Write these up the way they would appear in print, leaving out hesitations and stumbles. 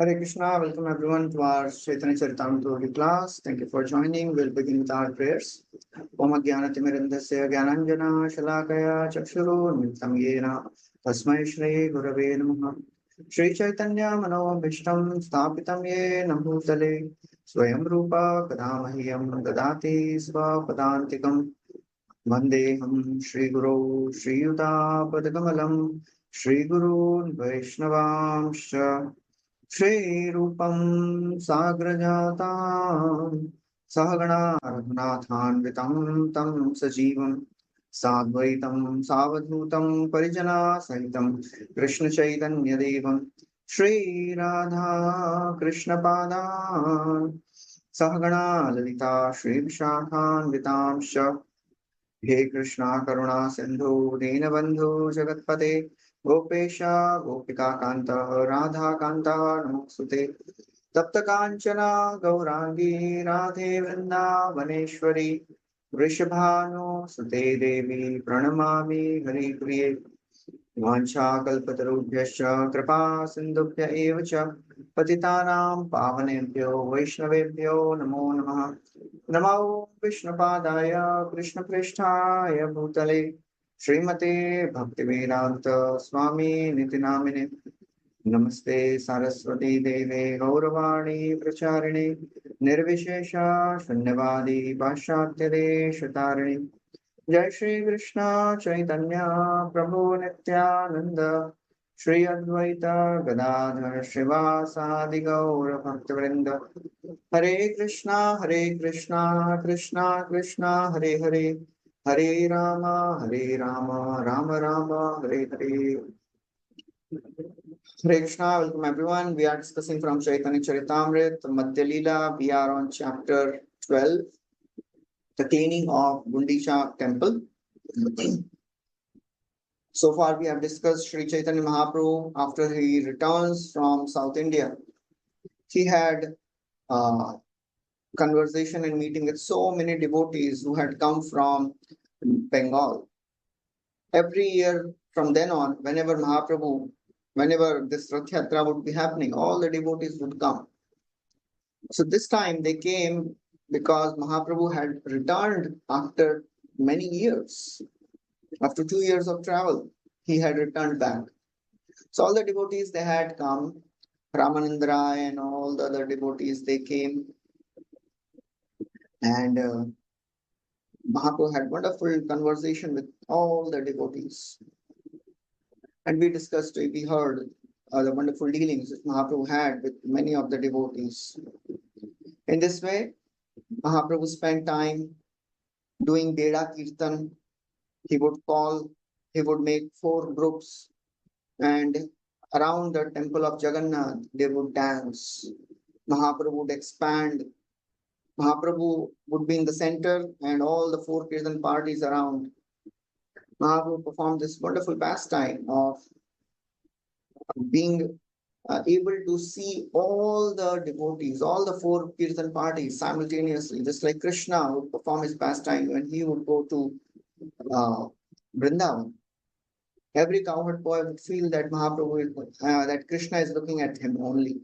Hare Krishna, welcome everyone to our Chaitanya Charitāmrita class. Thank you for joining. We'll begin with our prayers. Om Jnanatimirandasya Jnananjana Shalakaya Chakshuru Nitam Yena Tasmai Shri Gurave Namaha Shri Chaitanya Mano Bhishtam Sthapitam Yena Bhutale Swayam Rupa Kadamahyam Dadati Svapadantikam Vandeham Shri Guru Shri Yuta Padakamalam Shri Guru Vaishnavamsha Shri Rupam Sagrajata Sahagana Raghunathan Vitam Tam Sajivam Sadvaitam Savadhutam Parijana Sahitam Krishna Chaitanya Devam Shri Radha Krishna Padan Sahagana Lalita Shri Vishakhan Vitamsha He Krishna Karuna Sindhu Dinabandhu Jagatpate Gopesha Gopika Kanta Radha Kanta Namasute Tapta Kanchana Gaurangi Radhe Vrindavaneshwari Vrishabhanu Sute Devi Pranamami Hari Priye Vancha Kalpatarubhyascha Kripa Sindhubhya Evacha Patitanam Pavanebhyo Vaishnavebhyo Namo Namaha Namo Vishnupadaya Krishna Prishtaya Bhutale Srimate Bhaktivedanta Swami Nitinamine Namaste Saraswati Deve Gauravani Pracharine Nirvishesha Shunyavadi Pashatyade Shatarini Jai Shri Krishna Chaitanya Prabhu Nityananda Shri Advaita Gadadhar Srivasadi Gaura Bhaktivinoda Hare Krishna Krishna Krishna Hare Hare Hare Rama Rama Rama Hare Hare. Hare Krishna, welcome everyone. We are discussing from Chaitanya Charitāmrta, Madhya lila. We are on chapter 12, the cleaning of Gundicha temple. So far we have discussed Sri Chaitanya Mahaprabhu after he returns from South India. He had conversation and meeting with so many devotees who had come from Bengal. Every year from then on, whenever this Rath Yatra would be happening, all the devotees would come. So this time they came because Mahaprabhu had returned after many years. After 2 years of travel, he had returned back. So all the devotees, they had come, Ramanandra and all the other devotees, they came. And Mahaprabhu had wonderful conversation with all the devotees. And we heard the wonderful dealings that Mahaprabhu had with many of the devotees. In this way, Mahaprabhu spent time doing Veda Kirtan. He would make 4 groups, and around the temple of Jagannath, they would dance. Mahaprabhu would expand. Mahaprabhu would be in the center, and all the 4 Kirtan parties around. Mahaprabhu performed this wonderful pastime of being able to see all the devotees, all the 4 Kirtan parties simultaneously, just like Krishna would perform his pastime when he would go to Vrindavan. Every cowherd boy would feel that that Krishna is looking at him only.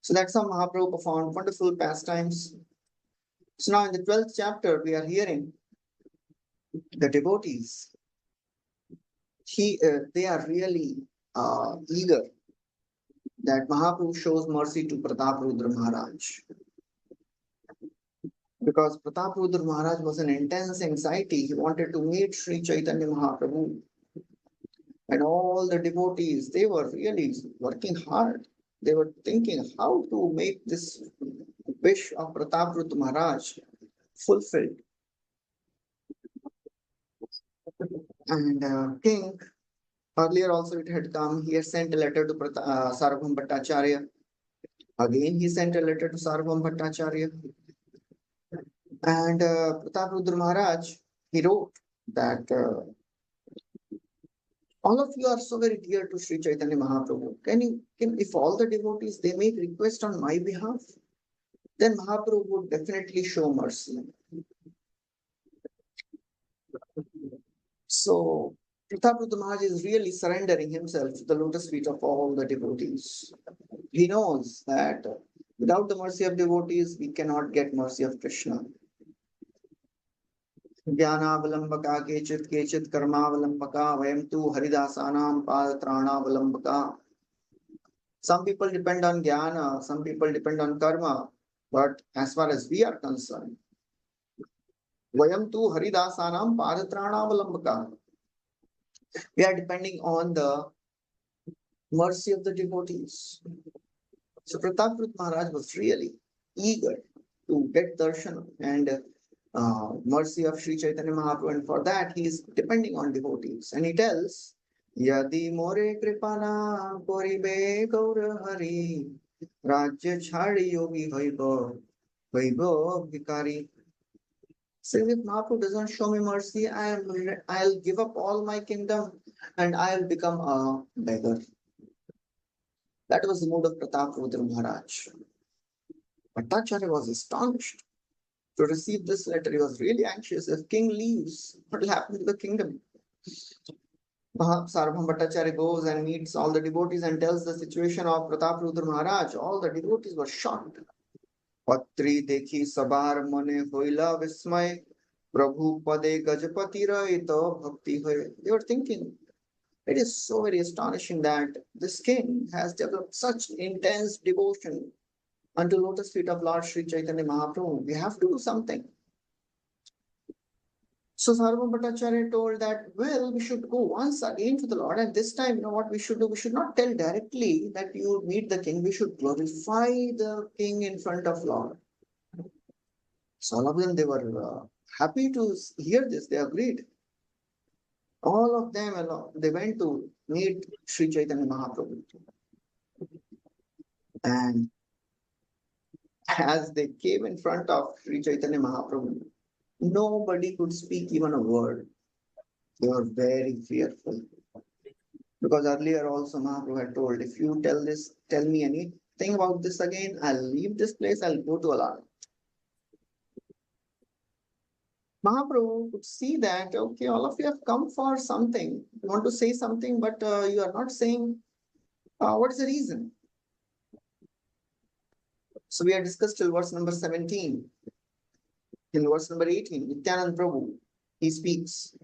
So that's how Mahaprabhu performed wonderful pastimes. So now in the 12th chapter, we are hearing the devotees. They are really eager that Mahaprabhu shows mercy to Prataprudra Maharaj. Because Prataprudra Maharaj was in intense anxiety. He wanted to meet Sri Chaitanya Mahaprabhu. And all the devotees, they were really working hard. They were thinking how to make this wish of Prataprudra Maharaj fulfilled. And king, earlier also it had come, he had sent a letter to Sarvabhauma Bhattacharya. Again, he sent a letter to Sarvabhauma Bhattacharya. And Prataprudra Maharaj, he wrote that all of you are so very dear to Sri Chaitanya Mahaprabhu. If all the devotees, they make request on my behalf, then Mahaprabhu would definitely show mercy. So Prataprudra Maharaj is really surrendering himself to the lotus feet of all the devotees. He knows that without the mercy of devotees, we cannot get mercy of Krishna. ज्ञानावलंबका केचित् केचित् कर्मावलंबका वयं तु हरिदासानां पादत्राणावलंबका. Some people depend on jnana, some people depend on karma, but as far as we are concerned, vayam tu haridasanam padatranavalambaka. We are depending on the mercy of the devotees. So Pratapruta Maharaj was really eager to get darshan and mercy of Sri Chaitanya Mahaprabhu, and for that he is depending on devotees. And he tells, Yadi more kripana koribe gaur hari rajya chhadi yogi hoibo bhikari. So if Mahaprabhu doesn't show me mercy, I'll give up all my kingdom and I'll become a beggar. That was the mood of Pratapruta Maharaj. Bhattacharya was astonished to receive this letter. He was really anxious. If king leaves, what will happen to the kingdom? Sarvabhauma Bhattacharya goes and meets all the devotees and tells the situation of Pratapruta Maharaj. All the devotees were shocked. Patri dekhi sabar mane hoila vismay Prabhu pade gajapati raito bhakti hoy. They were thinking, it is so very astonishing that this king has developed such intense devotion unto lotus feet of Lord Sri Chaitanya Mahaprabhu. We have to do something. So Sarvabhauma Bhattacharya told that, well, we should go once again to the Lord, and this time, you know what we should do? We should not tell directly that you meet the king. We should glorify the king in front of Lord. So all of them, they were happy to hear this. They agreed. All of them, they went to meet Sri Chaitanya Mahaprabhu. And as they came in front of Sri Chaitanya Mahaprabhu, nobody could speak even a word. They were very fearful. Because earlier also Mahaprabhu had told, if you tell me anything about this again, I'll leave this place, I'll go to Alana. Mahaprabhu could see that, okay, all of you have come for something. You want to say something, but you are not saying what is the reason. So we have discussed till verse number 17. In verse number 18, Nityanand Prabhu, he speaks.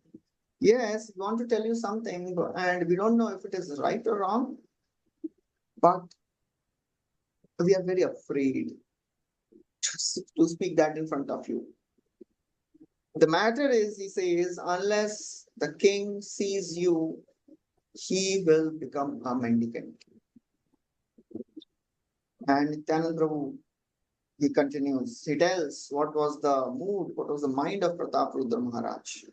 Yes, we want to tell you something, and we don't know if it is right or wrong, but we are very afraid to speak that in front of you. The matter is, he says, unless the king sees you, he will become a mendicant. And Nityanand Prabhu, he continues, he tells what was the mood, what was the mind of Pratapruta Maharaj.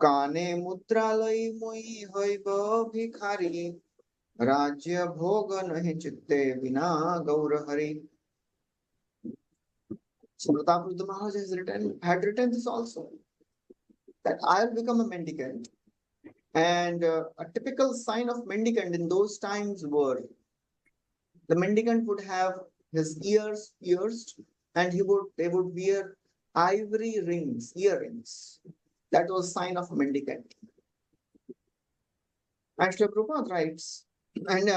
Kane mudralai moi hoiba bhikhari rajya bhoga nahi chitte vina gaur hari. So Pratapruta Maharaj had written this also, that I'll become a mendicant. And a typical sign of mendicant in those times were, the mendicant would have his ears pierced, and they would wear ivory rings, earrings. That was sign of mendicant. And Srila Prabhupada writes, and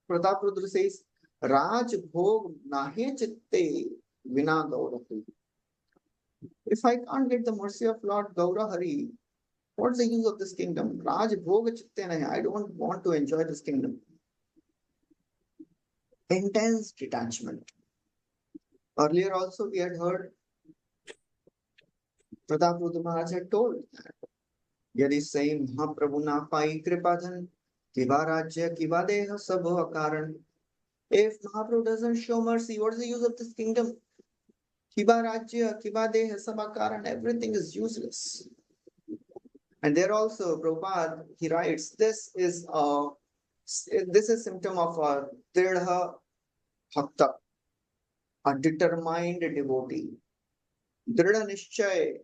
Pratapruta says, Raj bhog nahe chitte vina gaurahari. If I can't get the mercy of Lord Gaurahari, what's the use of this kingdom? Raj bhoga chitte nahe. I don't want to enjoy this kingdom. Intense detachment. Earlier also we had heard Pratapruta Maharaj had told that Yadi say Mahaprabhu na pai kripadhan kiva rajya kiva deha sabho akaran. If Mahaprabhu doesn't show mercy, what is the use of this kingdom? Kiva rajya kiva deha sabho akaran. Everything is useless. And there also Prabhupada, he writes, this is symptom of a dridha bhakta, a determined devotee. Dridha nishchay,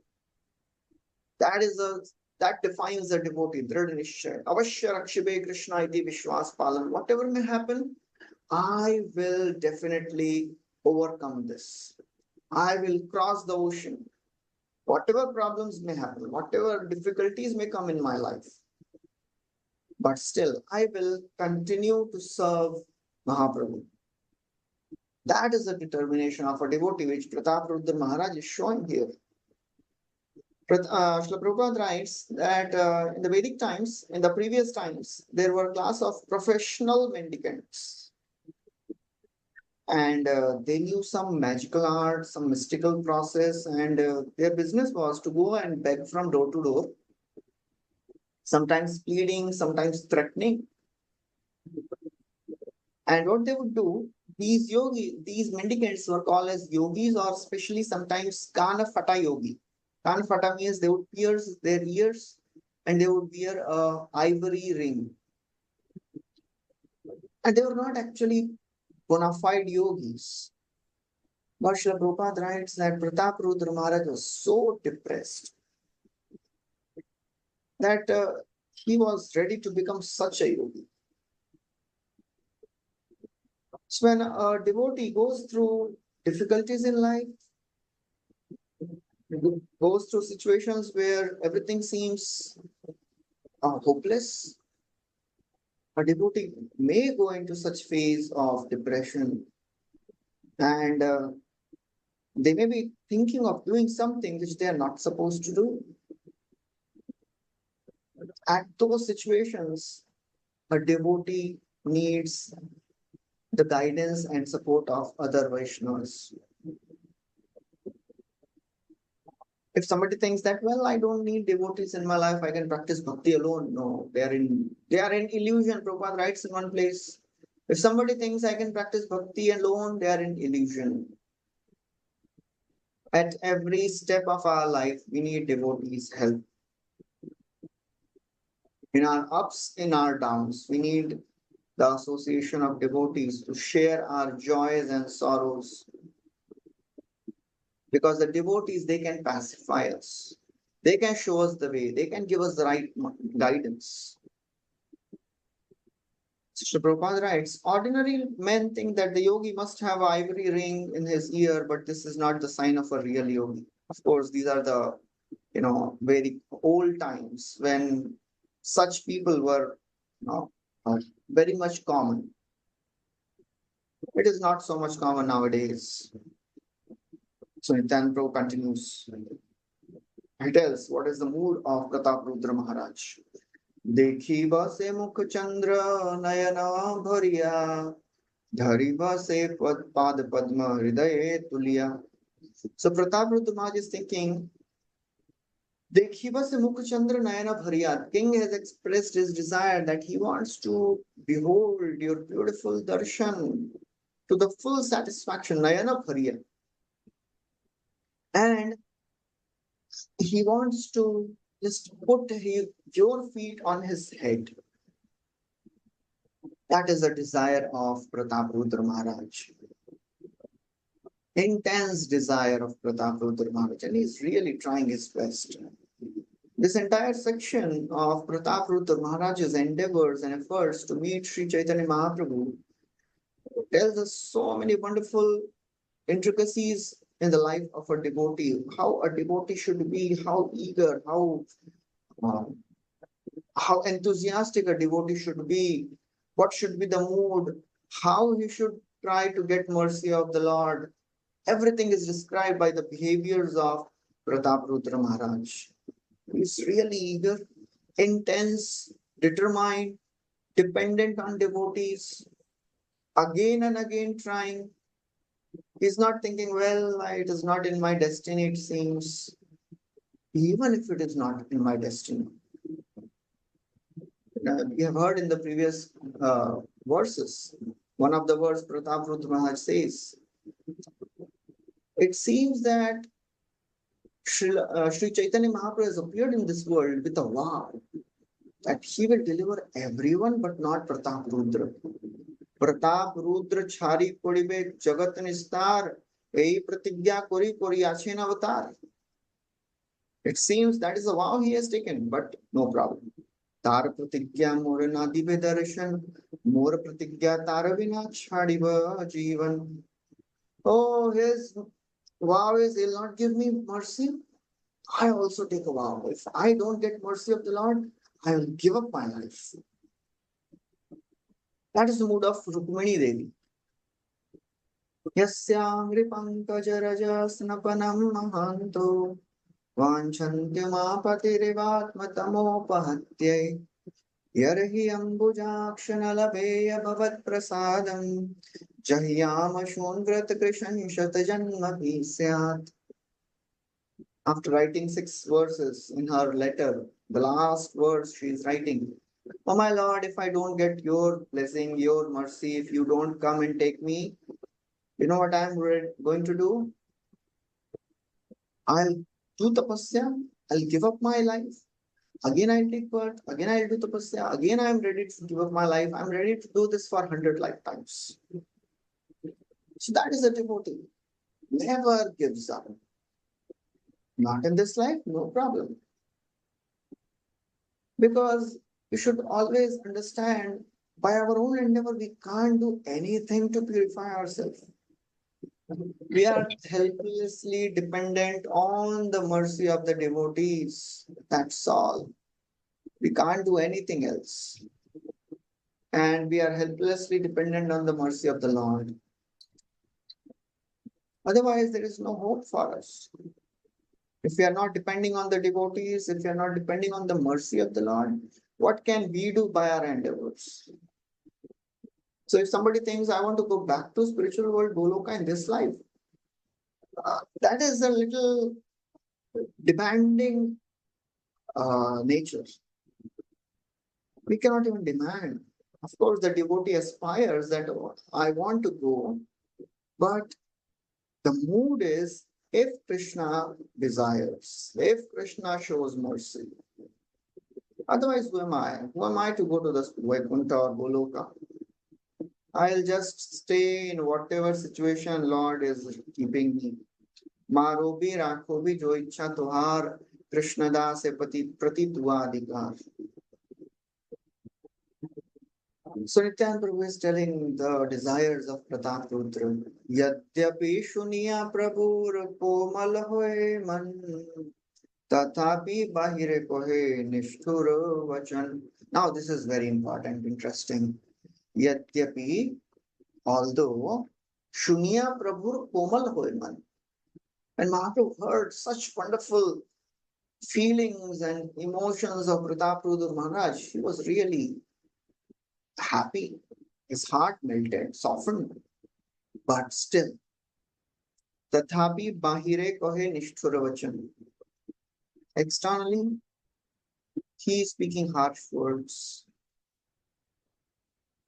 that defines a devotee. Dridha nishchay. Avashya rakshibe Krishna iti vishwas palan. Whatever may happen, I will definitely overcome this. I will cross the ocean. Whatever problems may happen, whatever difficulties may come in my life, but still I will continue to serve Mahaprabhu. That is the determination of a devotee, which Pratap Rudra Maharaj is showing here. Srila Prabhupada writes that in the Vedic times, in the previous times, there were class of professional mendicants, and they knew some magical art, some mystical process, and their business was to go and beg from door to door, sometimes pleading, sometimes threatening. And what they would do, these mendicants were called as yogis, or especially sometimes kana fata yogi. Kana fata means they would pierce their ears and they would wear a ivory ring. And they were not actually bona fide yogis. But Srila Prabhupada writes that Pratap Rudra Maharaj was so depressed that he was ready to become such a yogi. So when a devotee goes through difficulties in life, goes through situations where everything seems hopeless, a devotee may go into such phase of depression, and they may be thinking of doing something which they are not supposed to do. At those situations, a devotee needs the guidance and support of other Vaishnavas. If somebody thinks that, well, I don't need devotees in my life, I can practice bhakti alone. No, they are in illusion. Prabhupada writes in one place. If somebody thinks I can practice bhakti alone, they are in illusion. At every step of our life, we need devotees' help. In our ups, in our downs, we need the association of devotees to share our joys and sorrows. Because the devotees, they can pacify us. They can show us the way. They can give us the right guidance. Srila Prabhupada writes, ordinary men think that the yogi must have an ivory ring in his ear, but this is not the sign of a real yogi. Of course, these are the, very old times when such people were, very much common. It is not so much common nowadays. So Nityan Prabhu continues. He tells what is the mood of Pratap Rudra Maharaj. देखी बसे मुख चंद्र नयन भरिया धरी बसे पाद padma हृदय Tulia. So Pratap Rudra Maharaj is thinking, देखी बसे मुख चंद्र नयन भरिया. King has expressed his desire that he wants to behold your beautiful darshan to the full satisfaction, nayana bhariya. And he wants to just put your feet on his head. That is the desire of Pratap Rudra Maharaj. Intense desire of Pratap Rudra Maharaj, and he's really trying his best. This entire section of Pratap Rudra Maharaj's endeavors and efforts to meet Sri Chaitanya Mahaprabhu tells us so many wonderful intricacies in the life of a devotee, how a devotee should be, how eager, how enthusiastic a devotee should be, what should be the mood, how he should try to get mercy of the Lord. Everything is described by the behaviors of Pratap Rudra Maharaj. He is really eager, intense, determined, dependent on devotees, again and again trying. He's not thinking, well, it is not in my destiny, it seems. Even if it is not in my destiny. We have heard in the previous verses, one of the words Pratap Rudra Maharaj says, it seems that Sri Chaitanya Mahaprabhu has appeared in this world with a vow that he will deliver everyone but not Pratap Rudra. Pratap Rudra Chari Puribe Jagat Nistar Ei Pratigya Kori Kori Achen Avatar. It seems that is a vow he has taken, but no problem. Tar Pratigya More Nadibe Darshan More Pratigya Taravina Chadiva Jivan. Oh, his vow is he'll not give me mercy. I also take a vow. If I don't get mercy of the Lord, I will give up my life. That is the mood of Rukmini Devi. Yasyangri pankajaraja snapanam mahanto Vanchanti mapatirivatmatamopahatyai Yarhi ambujakshanalabeya bhavat prasadam Jahyama shungrat krishan shatajanma syat. After writing 6 verses in her letter, the last verse she is writing, Oh my Lord, if I don't get your blessing, your mercy, if you don't come and take me, you know what I'm going to do? I'll do tapasya, I'll give up my life. Again, I'll take birth, again, I'll do tapasya, again, I'm ready to give up my life. I'm ready to do this for 100 lifetimes. So that is a devotee. Never gives up. Not in this life, no problem. Because you should always understand by our own endeavor, we can't do anything to purify ourselves. We are helplessly dependent on the mercy of the devotees. That's all. We can't do anything else. And we are helplessly dependent on the mercy of the Lord. Otherwise, there is no hope for us. If we are not depending on the devotees, if we are not depending on the mercy of the Lord, what can we do by our endeavors? So if somebody thinks, I want to go back to spiritual world, Goloka in this life, that is a little demanding nature. We cannot even demand. Of course, the devotee aspires that oh, I want to go, but the mood is if Krishna desires, if Krishna shows mercy. Otherwise, who am I? Who am I to go to the Vaikuntha or Goloka? I'll just stay in whatever situation Lord is keeping me. मारो भी राखो भी जो इच्छा तुहार कृष्णदास पति प्रति दुआ अधिकार. So Nityan Prabhu is telling the desires of Prataprutra. Yadyapi shuniya prabhur komal hoye man tathapi bahire kohe nishthur vachan. Now this is very important, interesting. Yadyapi, although shuniya prabhur komal hoye man. And Mahaprabhu heard such wonderful feelings and emotions of Prataprutra Maharaj. He was really happy. His heart melted, softened, but still. Tathapi bahire kohe nishthura. Externally, he is speaking harsh words.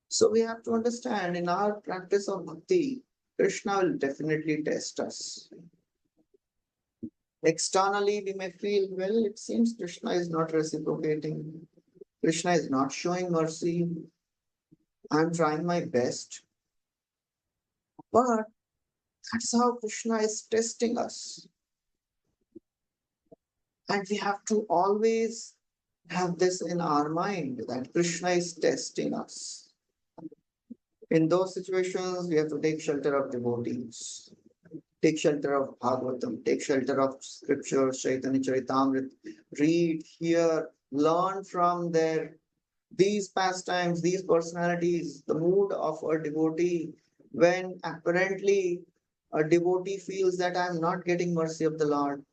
So we have to understand in our practice of bhakti, Krishna will definitely test us. Externally, we may feel, well, it seems Krishna is not reciprocating. Krishna is not showing mercy. I'm trying my best. But that's how Krishna is testing us. And we have to always have this in our mind that Krishna is testing us. In those situations, we have to take shelter of devotees, take shelter of Bhagavatam, take shelter of scriptures, Caitanya Caritāmrta, read, hear, learn from these pastimes, these personalities, the mood of a devotee when apparently a devotee feels that I'm not getting mercy of the Lord.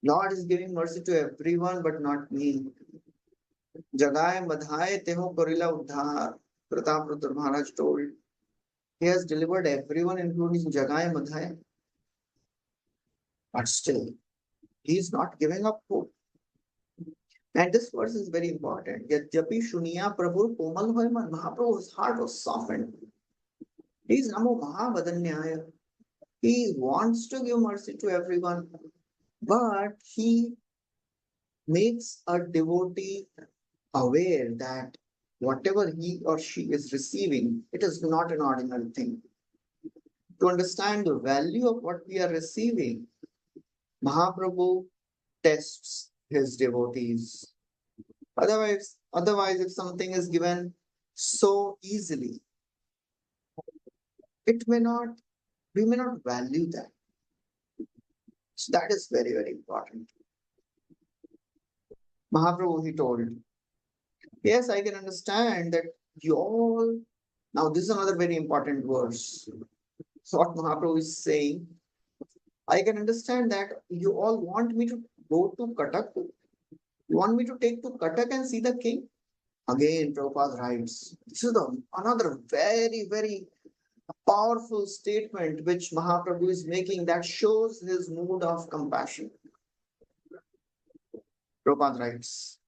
Lord is giving mercy to everyone, but not me. Jagay madhaye teho korila uddhar. Prataprutra Maharaj told. He has delivered everyone, including Jagay madhaye. But still, he is not giving up hope. And this verse is very important. Yadyapi shuniya prabhu komal hoy man. Mahaprabhu's heart was softened. He is namo mahavadanyaya. He wants to give mercy to everyone, but he makes a devotee aware that whatever he or she is receiving, it is not an ordinary thing. To understand the value of what we are receiving, Mahaprabhu tests his devotees. Otherwise, if something is given so easily, it may not, we may not value that. So that is very, very important. Mahaprabhu, he told, yes, I can understand that you all, now this is another very important verse. So what Mahaprabhu is saying, I can understand that you all want me to go to Katak. You want me to take to Katak and see the king? Again, Prabhupada writes, this is another very, very powerful statement which Mahaprabhu is making that shows his mood of compassion. Prabhupada writes,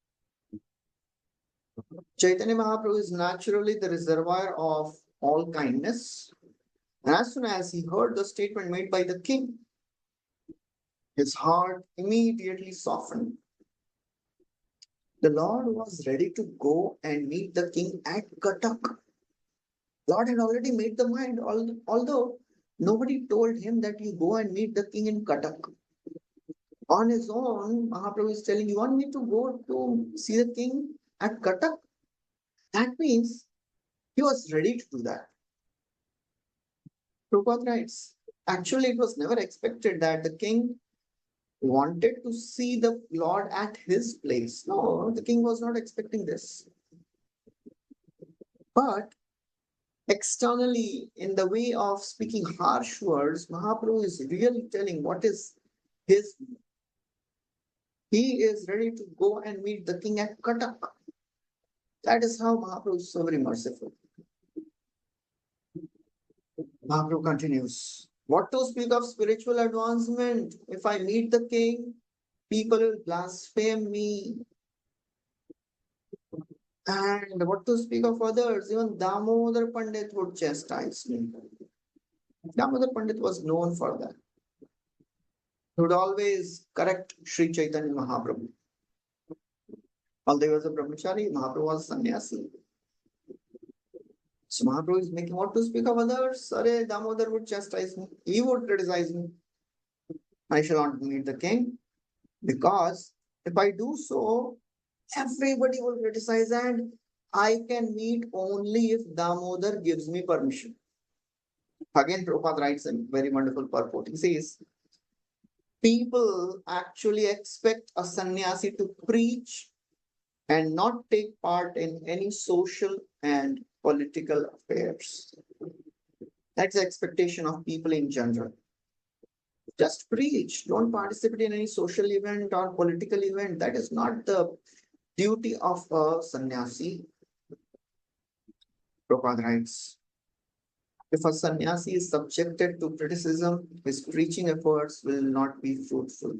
Chaitanya Mahaprabhu is naturally the reservoir of all kindness. And as soon as he heard the statement made by the king, his heart immediately softened. The Lord was ready to go and meet the king at Katak. Lord had already made the mind, although nobody told him that you go and meet the king in Katak. On his own, Mahaprabhu is telling, you want me to go to see the king at Katak? That means he was ready to do that. Prabhupada writes, actually, it was never expected that the king wanted to see the Lord at his place. No, the king was not expecting this. But externally, in the way of speaking harsh words, Mahaprabhu is really telling what is his. He is ready to go and meet the king at Katak. That is how Mahaprabhu is so very merciful. Mahaprabhu continues. What to speak of spiritual advancement? If I meet the king, people will blaspheme me. And what to speak of others? Even Damodar Pandit would chastise me. Damodar Pandit was known for that. He would always correct Sri Chaitanya Mahaprabhu. Although he was a brahmachari, Mahaprabhu was a sannyasi. So Mahaprabhu is making what to speak of others. Sare, Damodar would chastise me. He would criticize me. I shall not meet the king because if I do so, everybody will criticize and I can meet only if Damodar gives me permission. Again, Prabhupada writes a very wonderful purport. He says, people actually expect a sannyasi to preach and not take part in any social and political affairs. That's the expectation of people in general. Just preach. Don't participate in any social event or political event. That is not the duty of a sannyasi. Prabhupada writes, if a sannyasi is subjected to criticism, his preaching efforts will not be fruitful.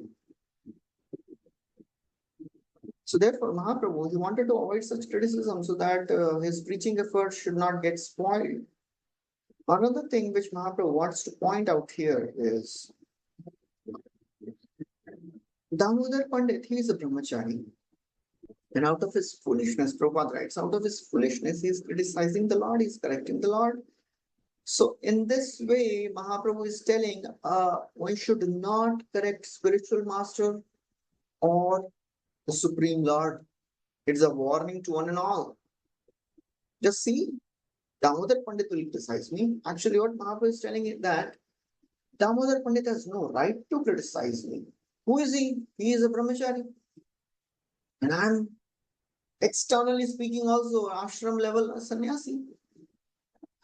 So therefore, Mahaprabhu, he wanted to avoid such criticism so that his preaching efforts should not get spoiled. Another thing which Mahaprabhu wants to point out here is Damodar Pandit, he is a brahmachari. And out of his foolishness, Prabhupada writes, out of his foolishness, he is criticizing the Lord, he is correcting the Lord. So in this way, Mahaprabhu is telling, one should not correct spiritual master or the Supreme Lord. It's a warning to one and all. Just see, Damodar Pandit will criticize me. Actually, what Mahaprabhu is telling is that Damodar Pandit has no right to criticize me. Who is he? He is a brahmachari. And I'm externally speaking also ashram level a sannyasi.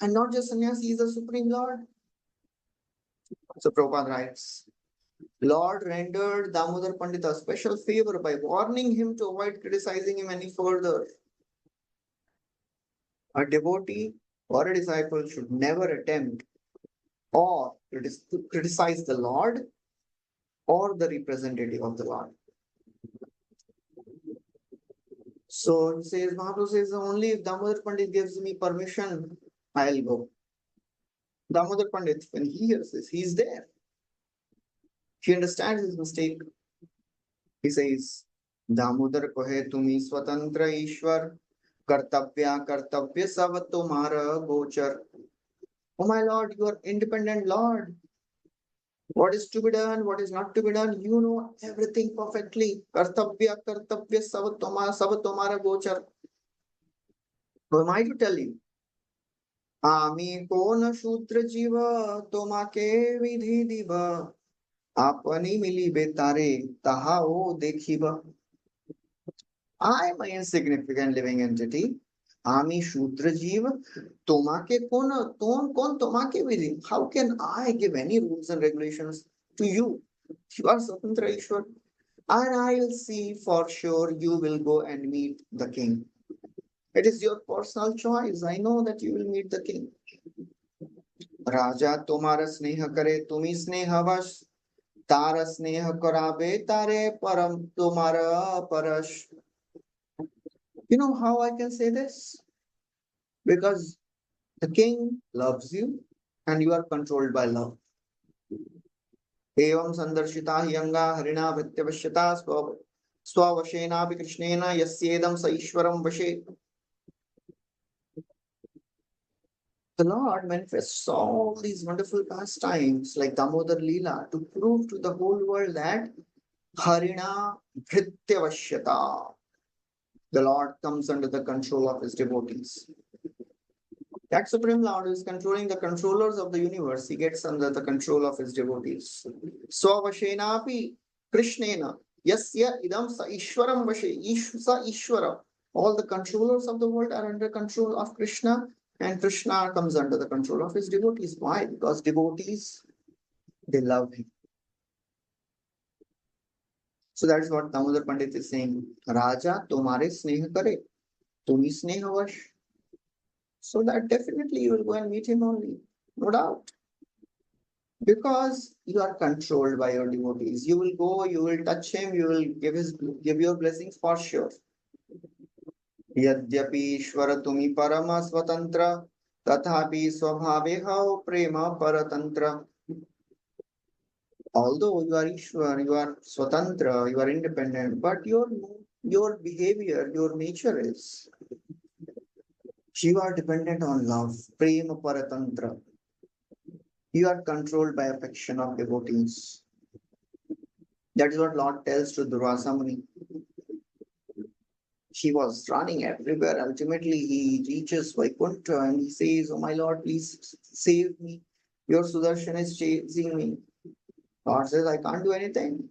And not just sannyasi, he is a Supreme Lord. So Prabhupada writes, Lord rendered Damodar Pandit a special favor by warning him to avoid criticizing him any further. A devotee or a disciple should never attempt or criticize the Lord or the representative of the Lord. So he says, Mahaprabhu says, only if Damodar Pandit gives me permission, I'll go. Damodar Pandit, when he hears this, he's there. He understands his mistake. He says, Damodar kohe tumi swatantra Ishwar, kartavya sab tumhara gochar. Oh my Lord, you are independent Lord. What is to be done, what is not to be done, you know everything perfectly. Kartavya sab tumhara gochar. Who am I to tell you? Ami kona shudra jiva tomake vidhi diva. Apani milibe tare tahao dekhiba. I am an insignificant living entity. Ami Shudra Jiva, Tomake Kon Tomake Vidi. How can I give any rules and regulations to you? You are Swatantra Ishwar. And I'll see for sure you will go and meet the king. It is your personal choice. I know that you will meet the king. Raja तुम्हारा स्नेह करे तुम्ही स्नेहवश तार स्नेह करावे तारे परम तुम्हारा परश. You know how I can say this? Because the king loves you and you are controlled by love. एवं संदर्शिता हि अंगा हरिणा भृत्यवश्यता स्ववशेनापि कृष्णेन यस्येदं स ईश्वरं वशे. The Lord manifests all these wonderful pastimes like Damodar Lila to prove to the whole world that Harina Bhrityavashyata. The Lord comes under the control of his devotees. That Supreme Lord is controlling the controllers of the universe. He gets under the control of his devotees. Swavashenapi Krishnena. Yasya idam sa Ishwaram Vashe. Sa Ishwara. All the controllers of the world are under control of Krishna, and Krishna comes under the control of his devotees. Why? Because devotees, they love him. So that is what Damodar Pandit is saying. Raja, tumhare sneh kare. Tumi sneh vash. So that definitely you will go and meet him only. No doubt. Because you are controlled by your devotees. You will go, you will touch him, you will give your blessings for sure. यद्यपि ईश्वर तुमी परम स्वतंत्र तथापि स्वभावे हौ प्रेम परतंत्र. Although you are Ishwar, you are Swatantra, you are independent, but your behavior, your nature is you are dependent on love, prema paratantra. You are controlled by affection of devotees. That is what Lord tells to Durvasa Muni. He was running everywhere. Ultimately, he reaches Vaikuntha and he says, "Oh my Lord, please save me. Your Sudarshan is chasing me." Lord says, "I can't do anything.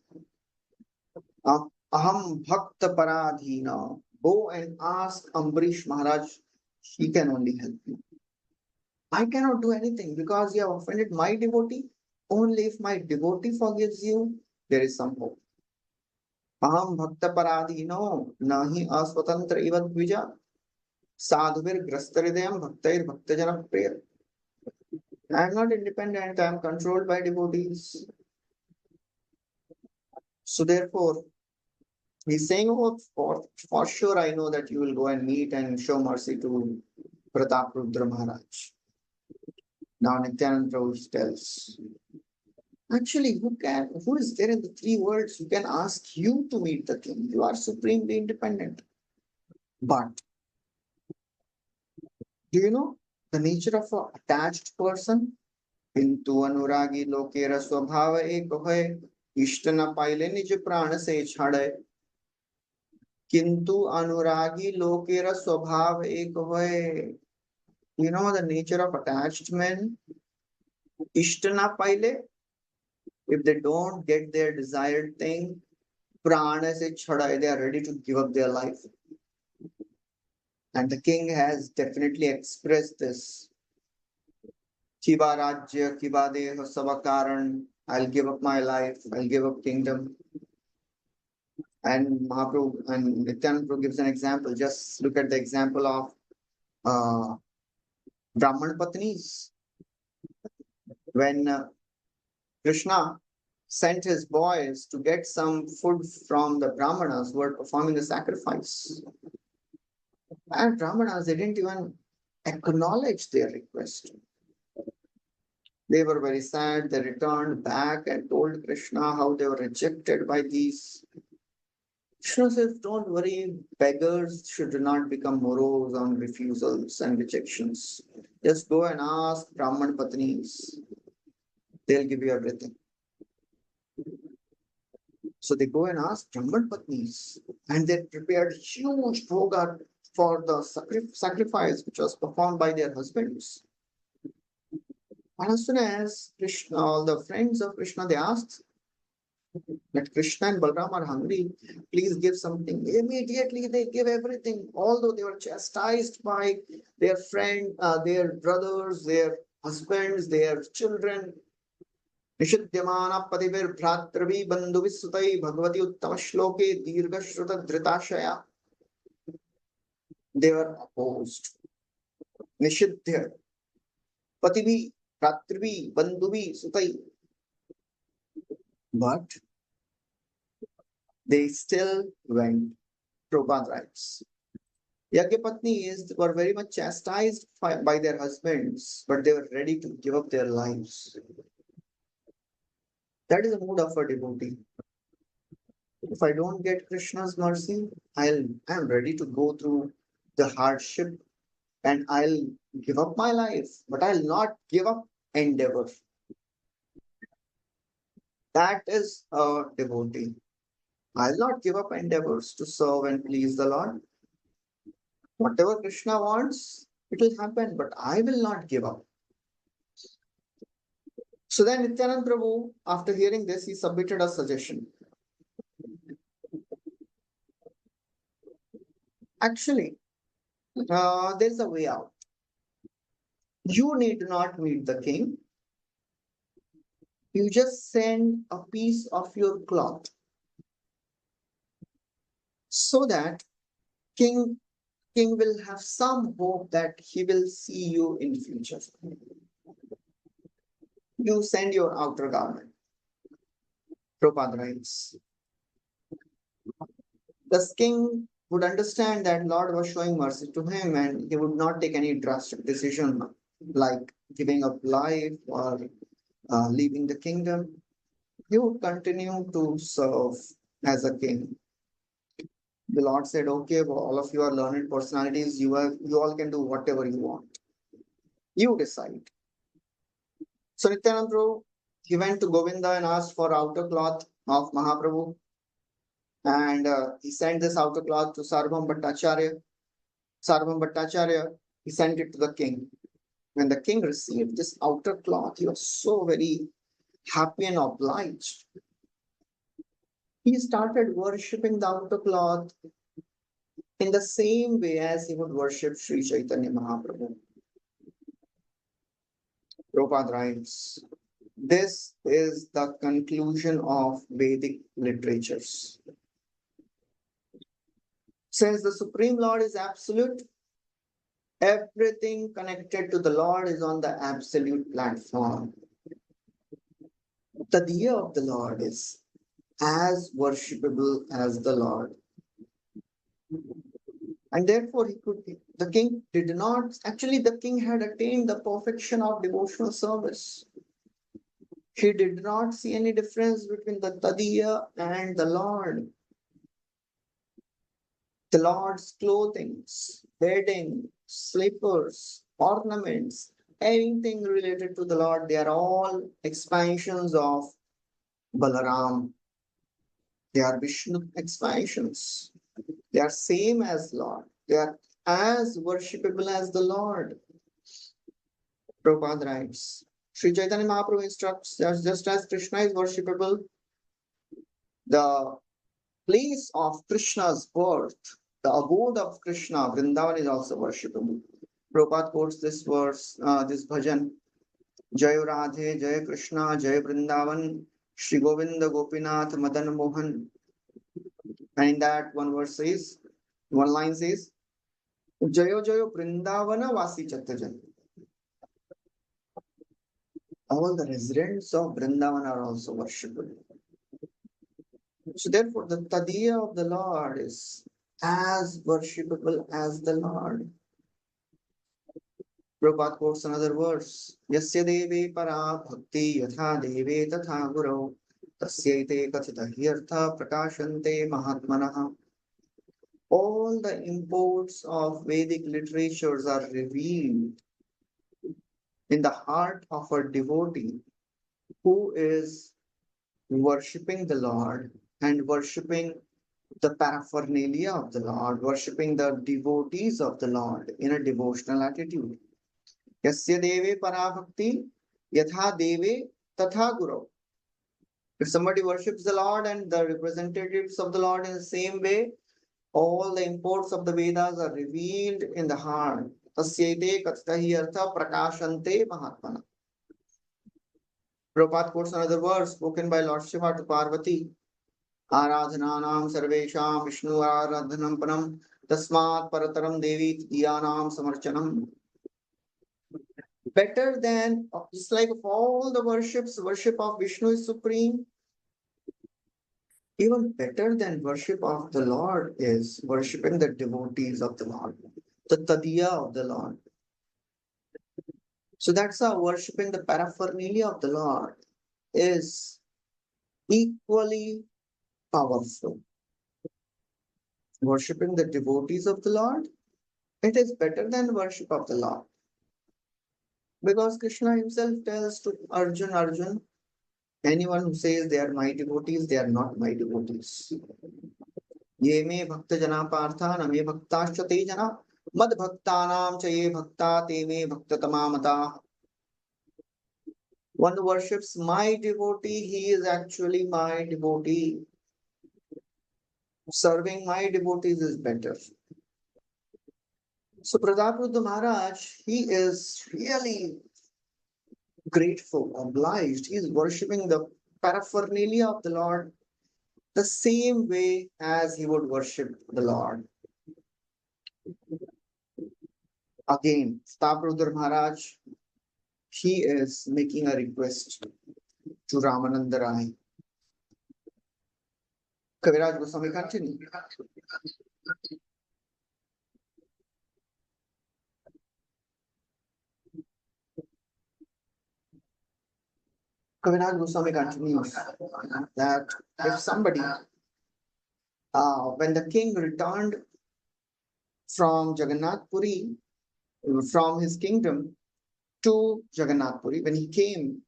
Aham bhakta paradhina." Go and ask Ambarish Maharaj. He can only help you. I cannot do anything because you have offended my devotee. Only if my devotee forgives you, there is some hope. Aham bhakta paradhino nahi aswatantra iva dvija sadhuvir grastharidayam bhaktair bhaktajana prayer. I am not independent. I am controlled by devotees. So therefore, he's saying, "Oh, for sure, I know that you will go and meet and show mercy to Pratap Rudra Maharaj." Now Nityananda Prabhu tells, actually, who is there in the three worlds who can ask you to meet the king? You are supremely independent. But do you know the nature of an attached person? किंतु अनुरागी लोकेर स्वभाव एक है इष्ट न पाइले निज प्राण से छाड़े. किंतु अनुरागी लोकेर स्वभाव एक है. You know the nature of attached men? इष्ट न पाइले. If they don't get their desired thing, prana se chhadai, they are ready to give up their life. And the king has definitely expressed this. Kiba rajya, kiba deha, sabakaran. I'll give up my life. I'll give up kingdom. And Mahaprabhu and Nityananda Prabhu gives an example. Just look at the example of Brahman Patnis. When Krishna sent his boys to get some food from the Brahmanas who were performing the sacrifice. And Brahmanas, they didn't even acknowledge their request. They were very sad. They returned back and told Krishna how they were rejected by these. Krishna says, "Don't worry, beggars should not become morose on refusals and rejections. Just go and ask Brahman Patnis. They'll give you everything." So they go and ask Brahman Patnis, and they prepared huge bhoga for the sacrifice which was performed by their husbands. And as soon as Krishna, all the friends of Krishna, they asked, That Krishna and Balaram are hungry, please give something. Immediately they give everything, although they were chastised by their friend, their brothers, their husbands, their children. निषिध्यमाना पतिभिर्भ्रातृभिः बन्धुभिः सुतैः Bhagwati उत्तम श्लोके दीर्घश्रुत धृताशया. They were opposed. निषिध्य पतिभिः भ्रातृभिः बन्धुभिः सुतैः. But they still went. Prabhupada writes. Yagyapatnis were very much chastised by their husbands, but they were ready to give up their lives. That is the mood of a devotee. If I don't get Krishna's mercy, I'm ready to go through the hardship and I'll give up my life, but I'll not give up endeavor. That is a devotee. I'll not give up endeavors to serve and please the Lord. Whatever Krishna wants, it will happen, but I will not give up. So then Nityanand Prabhu, after hearing this, he submitted a suggestion. Actually, there's a way out. You need not meet the king. You just send a piece of your cloth so that king will have some hope that he will see you in future. You send your outer garment. Prabhupada writes. The king would understand that Lord was showing mercy to him and he would not take any drastic decision like giving up life or leaving the kingdom. He would continue to serve as a king. The Lord said, okay, well, all of you are learned personalities, you all can do whatever you want. You decide. So Nityanand Prabhu, he went to Govinda and asked for outer cloth of Mahaprabhu. And he sent this outer cloth to Sarvam Bhattacharya. Sarvam Bhattacharya, he sent it to the king. When the king received this outer cloth, he was so very happy and obliged. He started worshipping the outer cloth in the same way as he would worship Sri Chaitanya Mahaprabhu. Prabhupada writes, this is the conclusion of Vedic literatures. Since the Supreme Lord is absolute, everything connected to the Lord is on the absolute platform. The Diya of the Lord is as worshipable as the Lord. And therefore, the king had attained the perfection of devotional service. He did not see any difference between the Tadiya and the Lord. The Lord's clothing, bedding, slippers, ornaments, anything related to the Lord, they are all expansions of Balaram. They are Vishnu expansions. They are same as Lord. They are as worshipable as the Lord. Prabhupada writes, Sri Chaitanya Mahaprabhu instructs that just as Krishna is worshipable, the place of Krishna's birth, the abode of Krishna, Vrindavan, is also worshipable. Prabhupada quotes this verse, this bhajan, Jai Radhe, Jai Krishna, Jai Vrindavan, Shri Govinda Gopinath Madan Mohan. And in that one line says, Jayo Jayo Vrindavana Vasi Chattajan. All the residents of Vrindavan are also worshipable. So therefore, the Tadiya of the Lord is as worshipable as the Lord. Prabhupada quotes another verse, Yasya deve para bhakti yatha deve tatha guru tasyaite kathita hyartha prakashante mahatmanaha. All the imports of Vedic literatures are revealed in the heart of a devotee who is worshipping the Lord and worshipping the paraphernalia of the Lord, worshipping the devotees of the Lord in a devotional attitude. Yasya deve para bhakti yatha deve tatha guru. If somebody worships the Lord and the representatives of the Lord in the same way, all the imports of the Vedas are revealed in the heart. Tasyete katstahi artha prakashante mahatmana. Prabhupada quotes another verse spoken by Lord Shiva to Parvati. Aradhananam sarvesham Vishnu aradhanam panam tasmat parataram devi diyanam samarchanam. Better than, just like of all the worships, worship of Vishnu is supreme. Even better than worship of the Lord is worshipping the devotees of the Lord, the tadiya of the Lord. So that's how worshipping the paraphernalia of the Lord is equally powerful. Worshipping the devotees of the Lord, it is better than worship of the Lord. Because Krishna himself tells to Arjun, anyone who says they are my devotees, they are not my devotees. Ye me bhakta jana partha na me bhaktascha te jana mad bhaktanam cha ye bhakta te me bhakta tamamata. One who worships my devotee, he is actually my devotee. Serving my devotees is better. So Prataprudra Maharaj, he is really grateful, obliged. He is worshipping the paraphernalia of the Lord the same way as he would worship the Lord. Again, Prataprudra Maharaj, he is making a request to Ramananda Rai. Kaviraj Goswami continue. Kaviraj Goswami continues that if somebody, when the king returned from Jagannath Puri, from his kingdom to Jagannath Puri, when he came,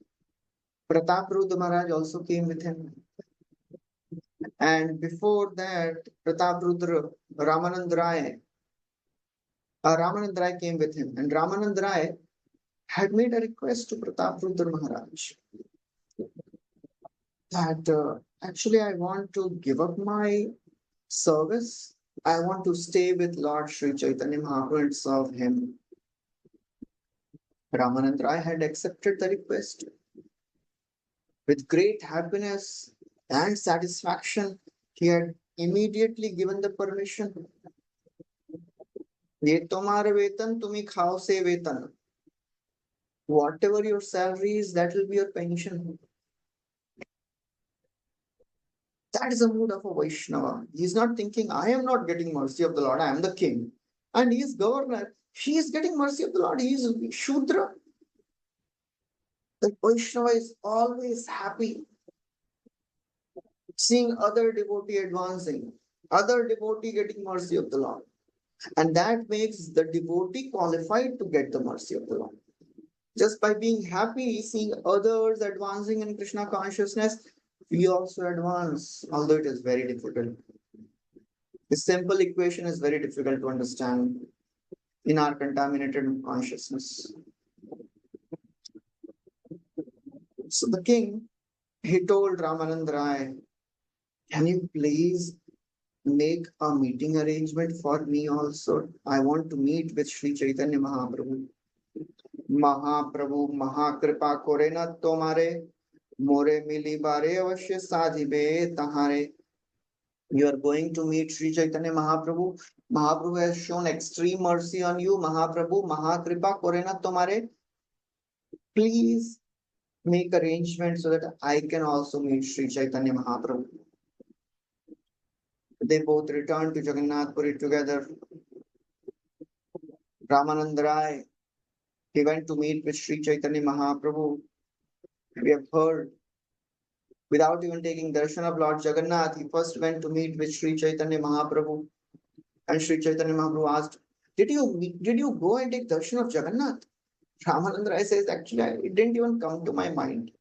Prataprudra Maharaj also came with him. And before that, Prataprudra Ramanand Rai came with him. And Ramanand Rai had made a request to Prataprudra Maharaj that actually I want to give up my service. I want to stay with Lord Sri Chaitanya Mahaprabhu and serve him. Ramanand Rai had accepted the request. With great happiness and satisfaction, he had immediately given the permission. ये तुम्हारा वेतन तुम्ही खाओ से वेतन. Whatever your salary is, that will be your pension. That is the mood of a Vaishnava. He is not thinking, I am not getting mercy of the Lord, I am the king. And he is governor. He is getting mercy of the Lord. He is Shudra. The Vaishnava is always happy seeing other devotee advancing, other devotee getting mercy of the Lord. And that makes the devotee qualified to get the mercy of the Lord. Just by being happy, seeing others advancing in Krishna consciousness, we also advance, although it is very difficult. This simple equation is very difficult to understand in our contaminated consciousness. So the king, he told Ramanand Rai, can you please make a meeting arrangement for me also? I want to meet with Sri Chaitanya Mahaprabhu. Mahaprabhu Mahakripa Korena Tomare More Mili Bare Avashya Sadhibe Tahare. You are going to meet Sri Chaitanya Mahaprabhu. Mahaprabhu has shown extreme mercy on you. Mahaprabhu Mahakripa Korena Tomare. Please make arrangements so that I can also meet Sri Chaitanya Mahaprabhu. They both returned to Jagannath Puri together. Ramanand Rai, he went to meet with Sri Chaitanya Mahaprabhu. We have heard, without even taking darshan of Lord Jagannath, he first went to meet with Sri Chaitanya Mahaprabhu. And Sri Chaitanya Mahaprabhu asked, did you go and take darshan of Jagannath? Ramanand Rai says, actually, it didn't even come to my mind.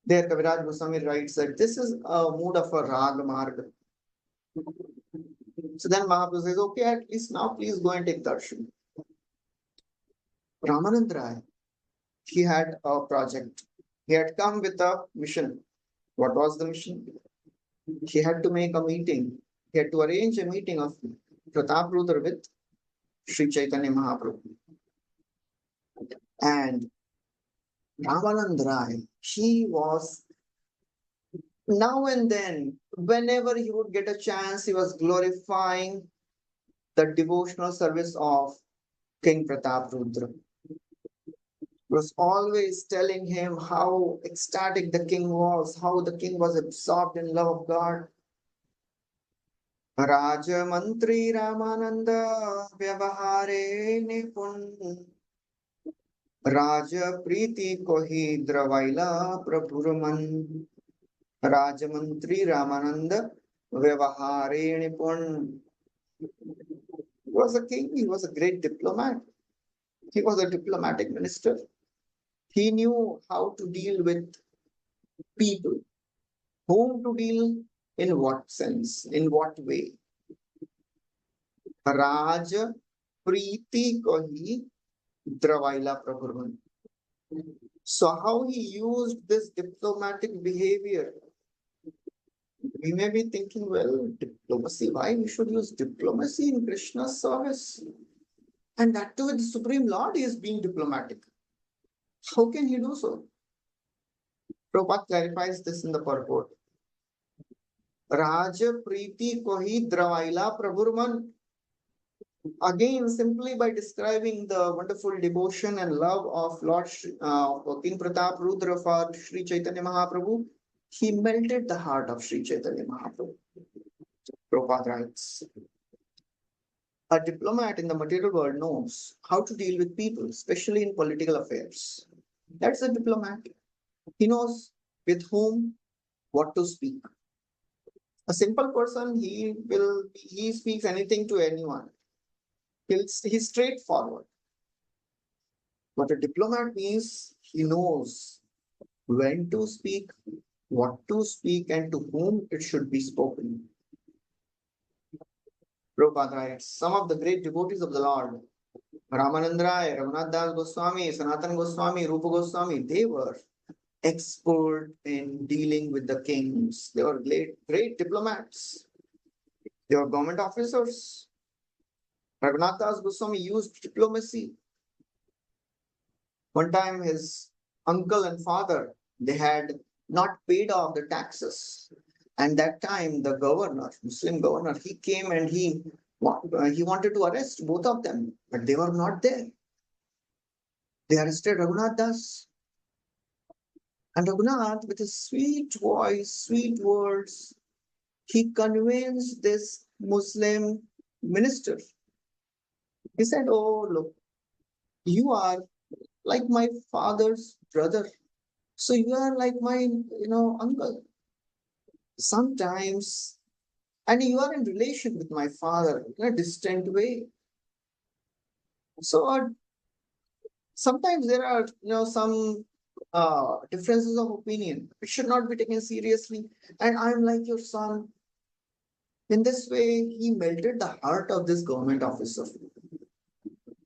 There, Kaviraj Goswami writes that this is a mood of a Raga Marga. So then Mahaprabhu says, okay, at least now please go and take darshan. Ramanand Rai, he had a project. He had come with a mission. What was the mission? He had to make a meeting. He had to arrange a meeting of Prataprudra with Sri Chaitanya Mahaprabhu. And Ramanand Rai, he was now and then, whenever he would get a chance, he was glorifying the devotional service of King Prataprudra. Was always telling him how ecstatic the king was, how the king was absorbed in love of God. Raja Mantri Ramananda Vyavahare Nipun Raja Priti Kohi Dravaila Prabhuraman Raja Mantri Ramananda Vyavahare Nipun. He was a king, he was a great diplomat, he was a diplomatic minister. He knew how to deal with people, whom to deal, in what sense, in what way. Raja Preeti Kohi Dravaila Prabhuran. So how he used this diplomatic behavior? We may be thinking, well, diplomacy, why we should use diplomacy in Krishna's service? And that too with the Supreme Lord is being diplomatic. How can he do so? Prabhupada clarifies this in the purport. Raja Preeti Kohi Dravaila Prabhurman. Again, simply by describing the wonderful devotion and love of King Prataprudra for Sri Chaitanya Mahaprabhu, he melted the heart of Sri Chaitanya Mahaprabhu. Prabhupada writes, a diplomat in the material world knows how to deal with people, especially in political affairs. That's a diplomat. He knows with whom what to speak. A simple person, he speaks anything to anyone. He's straightforward. But a diplomat means he knows when to speak, what to speak, and to whom it should be spoken. Prabhupada writes, some of the great devotees of the Lord, Ramanand Rai, Raghunath Das Goswami, Sanatana Goswami, Rupa Goswami, they were expert in dealing with the kings. They were great diplomats. They were government officers. Raghunath Das Goswami used diplomacy. One time his uncle and father, they had not paid off the taxes. And that time the governor, Muslim governor, he came and he wanted to arrest both of them, but they were not there. They arrested Raghunath Das. And Raghunath, with his sweet voice, sweet words, he convinced this Muslim minister. He said, oh, look, you are like my father's brother. So you are like my, uncle. Sometimes, and you are in relation with my father in a distant way. So sometimes there are, some differences of opinion. It should not be taken seriously. And I'm like your son. In this way, he melted the heart of this government officer.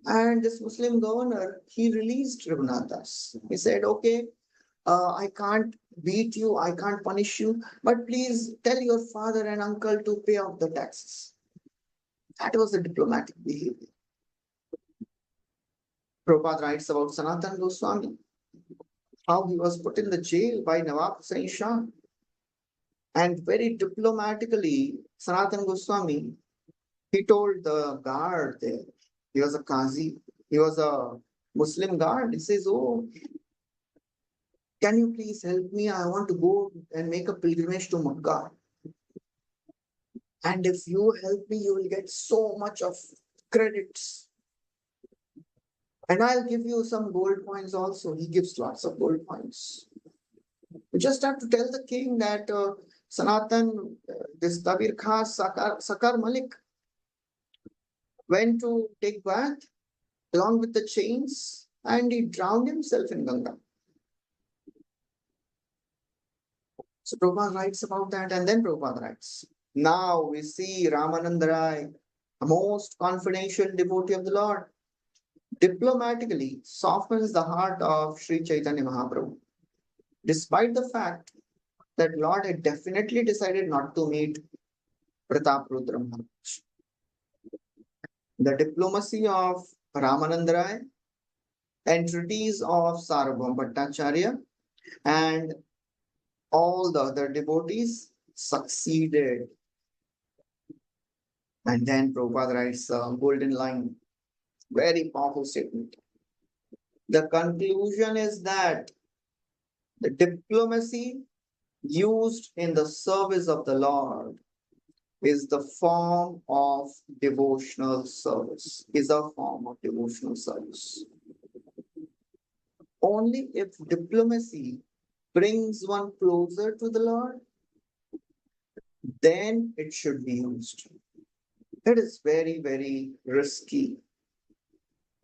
And this Muslim governor, he released Raghunath Das. He said, okay, I can't beat you, I can't punish you, but please tell your father and uncle to pay off the taxes. That was the diplomatic behavior. Prabhupada writes about Sanatana Goswami, how he was put in the jail by Nawab Hussain Shah. And very diplomatically, Sanatana Goswami, he told the guard there, he was a Qazi, he was a Muslim guard. He says, oh, can you please help me? I want to go and make a pilgrimage to Makkah. And if you help me, you will get so much of credits. And I'll give you some gold coins also. He gives lots of gold coins. You just have to tell the king that Sanatan, this Tabir Khas Sakar Malik, went to take bath along with the chains and he drowned himself in Ganga. So Prabhupada writes about that, and then Prabhupada writes, now we see Ramanand Rai, a most confidential devotee of the Lord, diplomatically softens the heart of Sri Chaitanya Mahaprabhu. despite the fact that Lord had definitely decided not to meet Prataprudra Maharaj. The diplomacy of Ramananda Rai, entreaties of Sarvabhauma Bhattacharya, and all the other devotees succeeded. And then Prabhupada writes a golden line, very powerful statement. The conclusion is that the diplomacy used in the service of the Lord is the form of devotional service, is a form of devotional service. Only if diplomacy brings one closer to the Lord, then it should be used. It is very, very risky.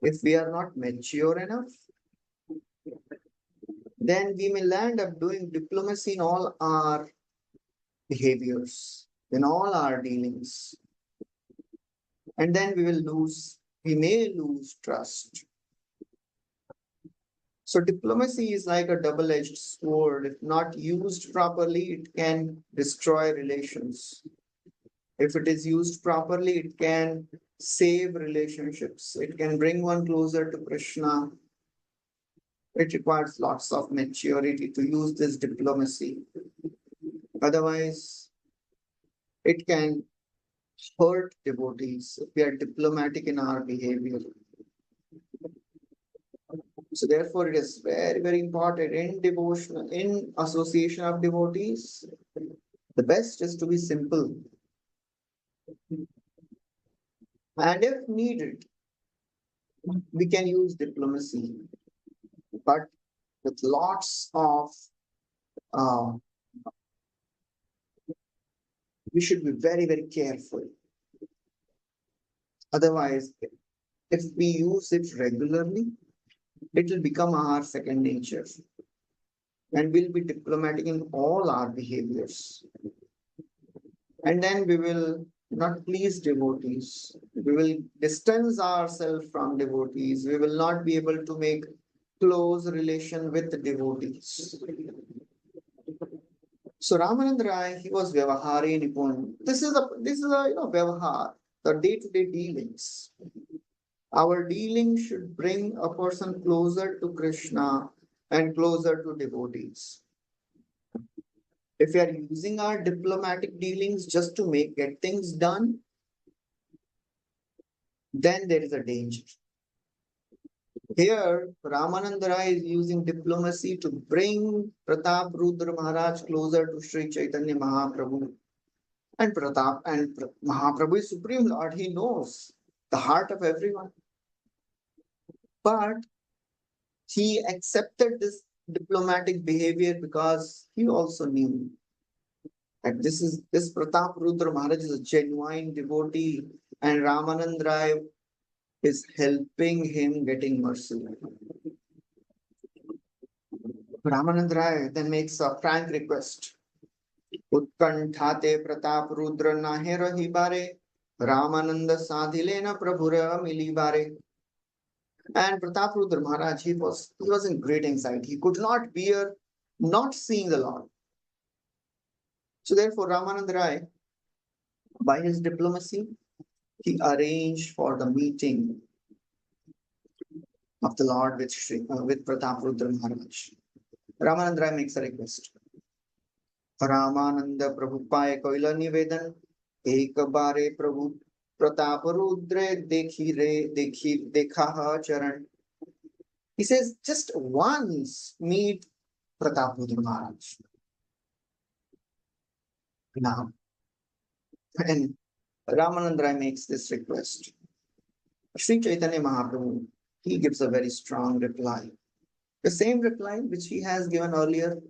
If we are not mature enough, then we may land up doing diplomacy in all our behaviors, in all our dealings. And then we may lose trust. So diplomacy is like a double-edged sword. If not used properly, it can destroy relations. If it is used properly, it can save relationships. It can bring one closer to Krishna. It requires lots of maturity to use this diplomacy. Otherwise, it can hurt devotees if we are diplomatic in our behavior. So therefore, it is very, very important in association of devotees. The best is to be simple. And if needed, we can use diplomacy, but with lots of, we should be very, very careful. Otherwise, if we use it regularly, it will become our second nature. And we'll be diplomatic in all our behaviors. And then we will not please devotees. We will distance ourselves from devotees. We will not be able to make close relation with the devotees. So Ramananda Rai, he was Vyavahari Nipun. This is a Vyavahar, the day-to-day dealings. Our dealing should bring a person closer to Krishna and closer to devotees. If we are using our diplomatic dealings just to get things done, then there is a danger. Here, Ramananda Rai is using diplomacy to bring Prataprudra Maharaj closer to Sri Caitanya Mahaprabhu. And Mahaprabhu is Supreme Lord. He knows the heart of everyone. But he accepted this diplomatic behavior because he also knew that this Prataprudra Maharaj is a genuine devotee, and Ramananda Rai is helping him getting mercy. Ramananda Rai then makes a frank request. Utkanthate Prataprudra nahe rahi bare, Ramananda sadhilena prabhura mili bare. And Prataprudra Maharaj, he was in great anxiety. He could not bear not seeing the Lord. So therefore, Ramananda Rai, by his diplomacy, he arranged for the meeting of the Lord with Prataprudra Maharaj. Ramananda Rai makes a request. Ramananda Prabhu paye koila nivedan, ek bare Prabhu Prataprudra dekha charan. He says, just once meet Prataprudra Maharaj. Now, and Ramananda Rai makes this request. Sri Chaitanya Mahaprabhu, he gives a very strong reply. The same reply which he has given earlier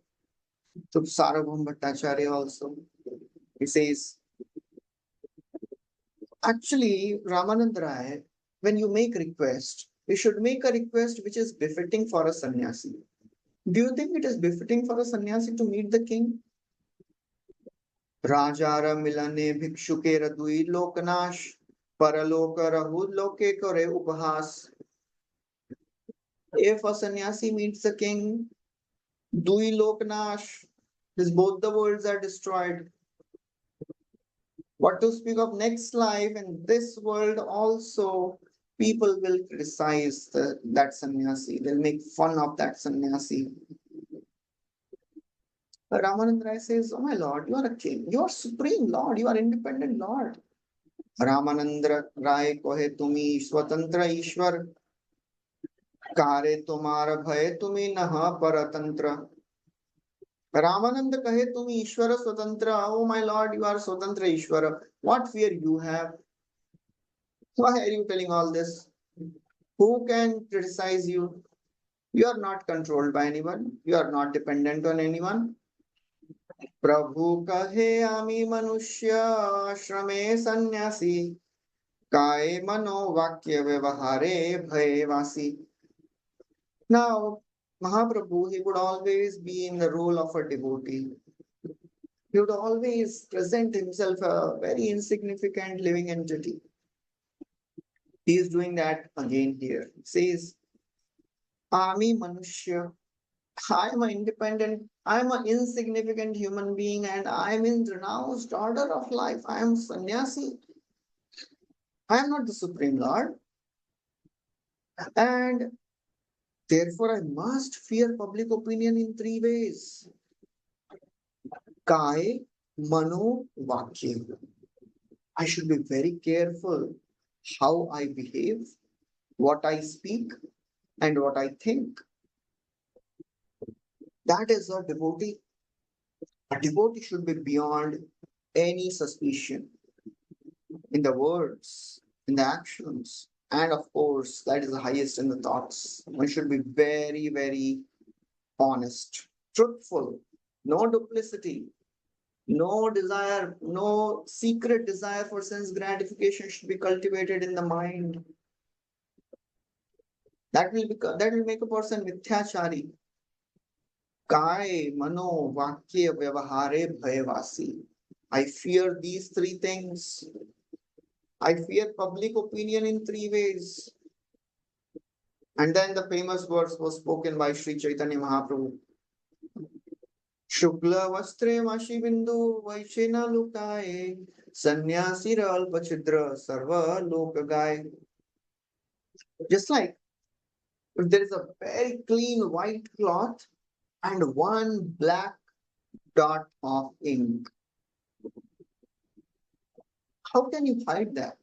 to Sarvabhauma Bhattacharya also. He says, actually, Ramananda Rai, when you make request, you should make a request which is befitting for a sannyasi. Do you think it is befitting for a sannyasi to meet the king? Rajara milane bhikshuke radui lokanash, paraloka rahu loke kore upahas. If a sannyasi meets the king, Dui Loknash, his both the worlds are destroyed. What to speak of next life? In this world also, people will criticize that sannyasi. They'll make fun of that sannyasi. Ramanand Rai says, "Oh my Lord, you are a king. You are supreme Lord. You are independent Lord." Ramanand राय कहे तुम्ही स्वतंत्र ईश्वर कारे तुम्हार भय तुम्ही नह परतंत्र. Ramanand kahe tumi Ishvara Swatantra. Oh my Lord, you are Swatantra Ishvara. What fear you have? Why are you telling all this? Who can criticize you? You are not controlled by anyone. You are not dependent on anyone. प्रभु कहे आमी मनुष्य आश्रमे सन्यासी काय मनो वाक्य व्यवहारे भयवासी. Now, Mahaprabhu, he would always be in the role of a devotee. He would always present himself a very insignificant living entity. He is doing that again here. He says, Ami Manushya, I am an independent, I am an insignificant human being, and I am in renounced order of life. I am sannyasi. I am not the Supreme Lord. And therefore, I must fear public opinion in three ways. Kai, Mano, Vakya. I should be very careful how I behave, what I speak, and what I think. That is a devotee. A devotee should be beyond any suspicion in the words, in the actions, and of course, that is the highest in the thoughts. One should be very, very honest, truthful, no duplicity, no desire, no secret desire for sense gratification should be cultivated in the mind. That will make a person mithyachari. Kai, Mano, Vakya, Vyavahare, Bhayavasi. I fear these three things. I fear public opinion in three ways. And then the famous verse was spoken by Sri Chaitanya Mahaprabhu. Shukla Vastre Mashi Bindu Vaishena Lukaye Sanyasira Alpachidra Sarva Lokagai. Just like if there is a very clean white cloth and one black dot of ink, how can you hide that?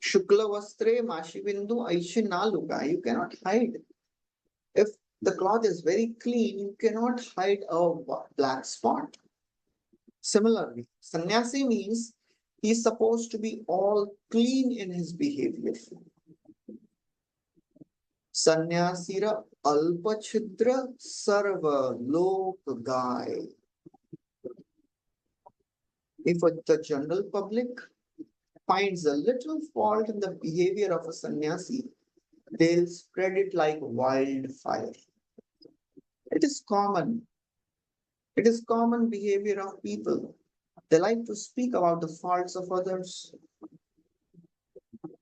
Shukla Vastre Mashi Bindu Aishina Luka. You cannot hide. If the cloth is very clean, you cannot hide a black spot. Similarly, sannyasi means he is supposed to be all clean in his behavior. Sannyasira alpachidra sarva lok gai. If the general public finds a little fault in the behavior of a sannyasi, they'll spread it like wildfire. It is common. It is common behavior of people. They like to speak about the faults of others.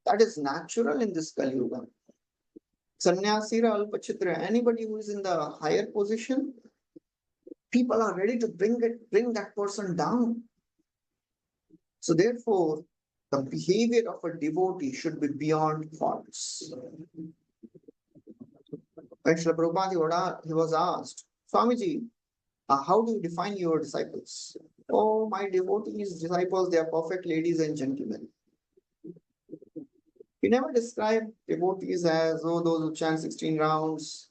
That is natural in this Kali Yuga. Sannyasira alpachitra, anybody who is in the higher position, people are ready to bring that person down. So therefore, the behavior of a devotee should be beyond faults. When Srila Prabhupada he was asked, Swamiji, how do you define your disciples? Oh, my devotees, disciples, they are perfect ladies and gentlemen. He never described devotees as, oh, those who chant 16 rounds,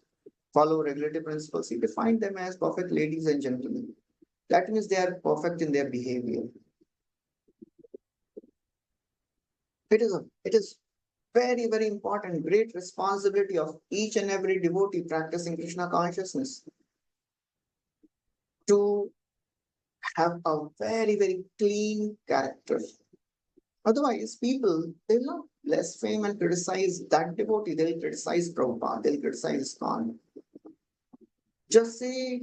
follow regulative principles. He defined them as perfect ladies and gentlemen. That means they are perfect in their behavior. It is very, very important, great responsibility of each and every devotee practicing Krishna consciousness to have a very, very clean character. Otherwise, people, they will not blaspheme and criticize that devotee. They'll criticize Prabhupada, they'll criticize ISKCON. Just say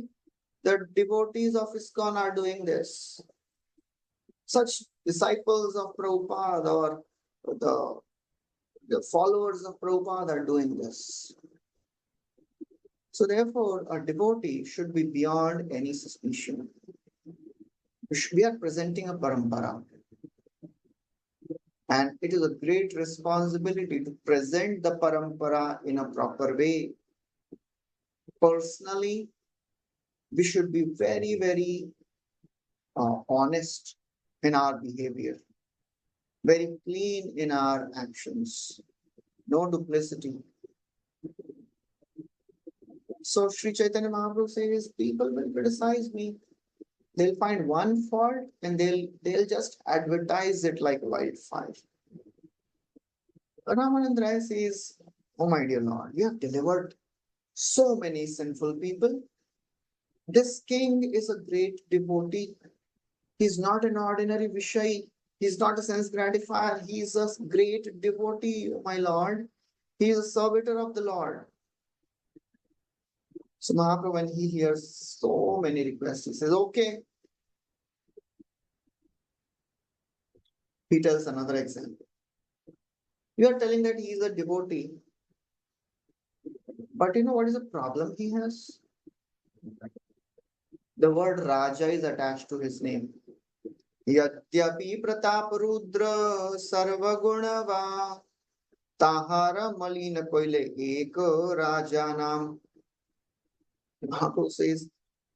the devotees of ISKCON are doing this. Such disciples of Prabhupada or the followers of Prabhupada are doing this. So therefore, a devotee should be beyond any suspicion. We are presenting a parampara, and it is a great responsibility to present the parampara in a proper way. Personally, we should be very, very honest in our behavior, very clean in our actions, no duplicity. So Sri Chaitanya Mahaprabhu says, people will criticize me. They'll find one fault and they'll just advertise it like wildfire. Ramanand Rai says, oh my dear Lord, you have delivered so many sinful people. This king is a great devotee. He's not an ordinary Vishai. He's not a sense gratifier. He's a great devotee, my Lord. He is a servitor of the Lord. So Mahaprabhu, when he hears so many requests, he says, okay. He tells another example. You are telling that he is a devotee. But you know what is the problem he has? The word Raja is attached to his name. Yadyapi Pratap Rudra Sarvagunava Tahara Malina Koile Ek Rajanam. Mahaprabhu says,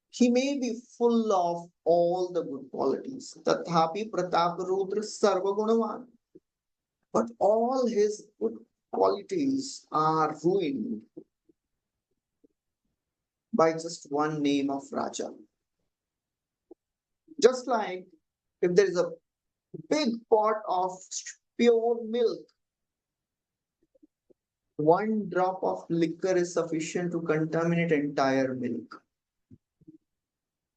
he may be full of all the good qualities. Tathapi Pratap Rudra Sarvagunavan. But all his good qualities are ruined by just one name of Raja. Just like if there is a big pot of pure milk, one drop of liquor is sufficient to contaminate entire milk.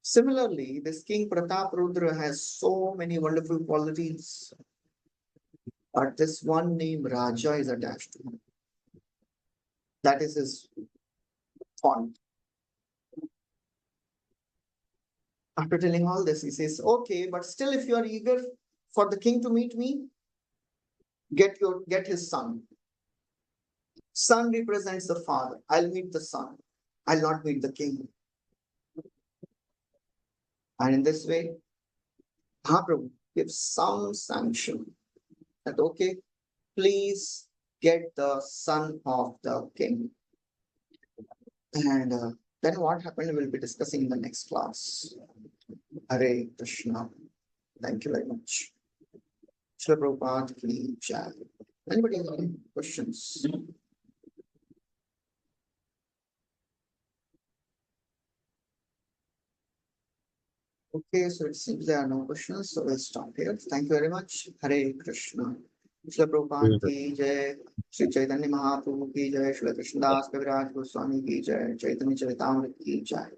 Similarly, this King Pratap Rudra has so many wonderful qualities, but this one name Raja is attached to him. That is his font. After telling all this, he says, okay, but still if you are eager for the king to meet me, get his son. Son represents the father. I'll meet the son. I'll not meet the king. And in this way, Mahaprabhu gives some sanction that, okay, please get the son of the king. And then what happened, we'll be discussing in the next class. Hare Krishna. Thank you very much. Srila Prabhupada ki jai. Anybody have any questions? Okay, so it seems there are no questions, so we'll stop here. Thank you very much. Hare Krishna. Srila Prabhupada ki jai. Sri Chaitanya Mahaprabhu ki jai. Srila Krishnadas Kaviraj Goswami ki jai. Chaitanya Caritāmrta ki jai.